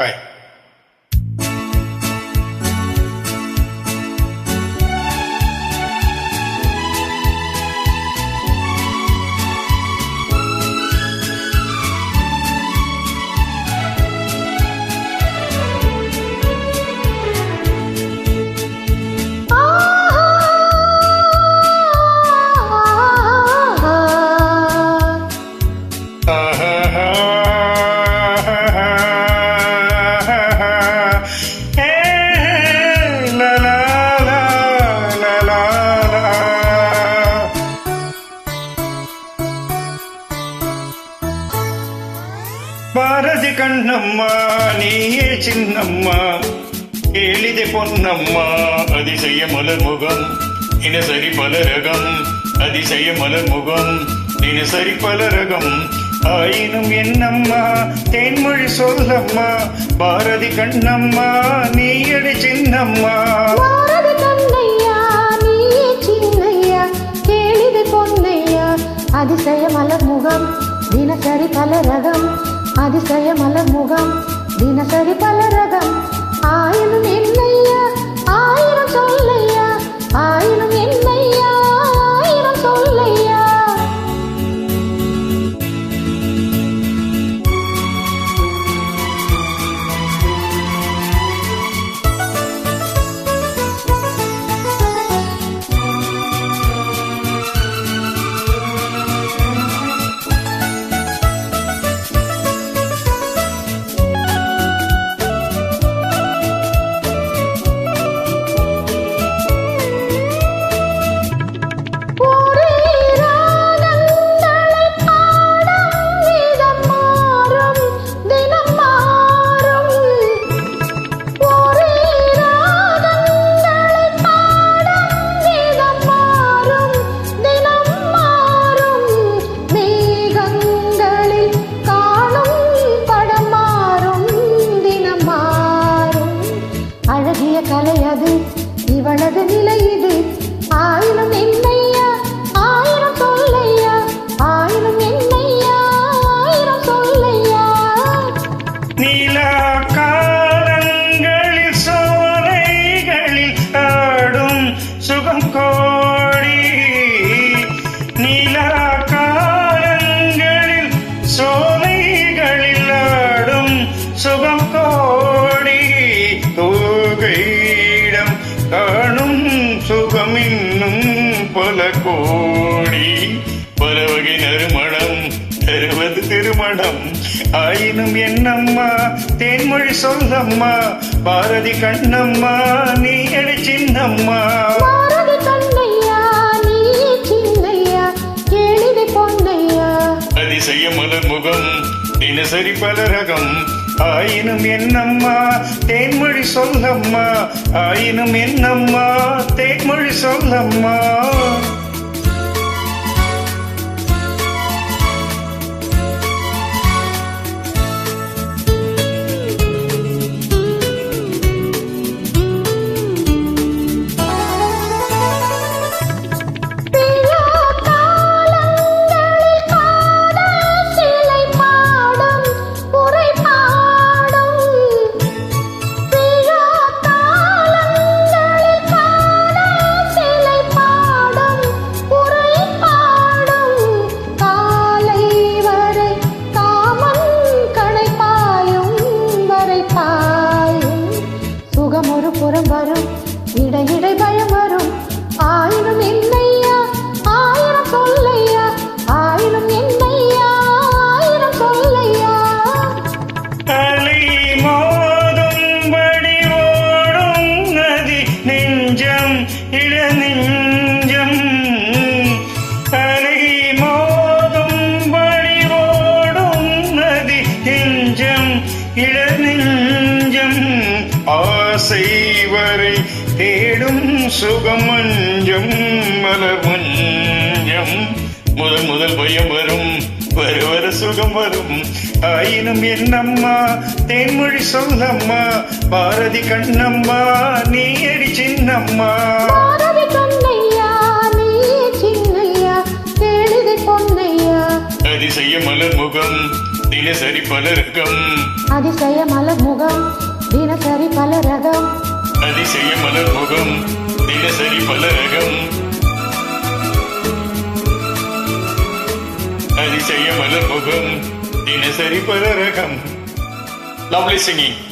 Hi. Bharathi Kannamma நீயே சின்னம்மா கேளிதை பொன்னம்மா அதிசய மலர் முகம் தினசரி பல ரகம் அதிசய மலர் முகம் தினசரி பல ரகம் ஆயினும் என்னம்மா தேன்மொழி சொல்லம்மா பாரதி கண்ணம்மா நீயடி சின்னம்மா அதிசய மலர் முகம் தினசரி பல ரகம் அதிசய மலர் முகம் தினசரி பல ரகம் ஆயினும் என்னையா ஆயிரம் சொல்லையா ஆயினும் என்னையா ஆயிரம் சொல்லையா கலையது இவளது நிலை இது ஆயினும் என்னையா ஆயிரம் சொல்லையா ஆயினும் என்னையா ஆயிரம் சொல்லையா நீலா காலங்களில் சோலைகளில் ஆடும் சுகம் கோடி நீலா காலங்களில் சோலைகளில் ஆடும் சுகம் கோடி தோகையிடம் காணும் சுகம் இன்னும் பல கோடி பலவகை நறுமணம் தருவது திருமணம் ஆயினும் என்னம்மா தேன்மொழி சொல்லம்மா பாரதி கண்ணம்மா நீ அடி சின்னம்மா பாரதி கண்ணையா நீ சின்னையா கேளிதை பொன்னையா அதிசய மலர் முகம் தினசரி பல ரகம் ஆயினும் என்னம்மா தேன்மொழி சொல்லம்மா ஆயினும் என்னம்மா தேன்மொழி சொல்லம்மா புறம் வரும் இடையிடை பயம் வரும் ஆயினும் என்னையா ஆயிரம் சொல்லையா ஆயினும் என்னையா ஆயிரம் சொல்லையா அலை மோதும்படி ஓடும் நதி நெஞ்சம் இள நெஞ்சம் அலை மோதும்படி ஓடும் நதி நெஞ்சம் இள நெஞ்சம் ஆசை வரை தேடும் சுகம் மஞ்சம் மலர் மஞ்சம் முதல் முதல் பயம் வரும் வர வர சுகம் வரும் ஆயினும் என்னம்மா தேன்மொழி சொல்லம்மா பாரதி கண்ணம்மா நீ அடி சின்னம்மா பாரதி கண்ணையா நீ சின்னையா கேளிதை பொன்னையா அதிசய மலர் முகம் தினசரி பல ரகம். அதிசய மலர் முகம் தினசரி பல ரகம். அதிசய மலர் முகம் தினசரி பல ரகம். அதிசய மலர் முகம் தினசரி பல ரகம். Lovely singing.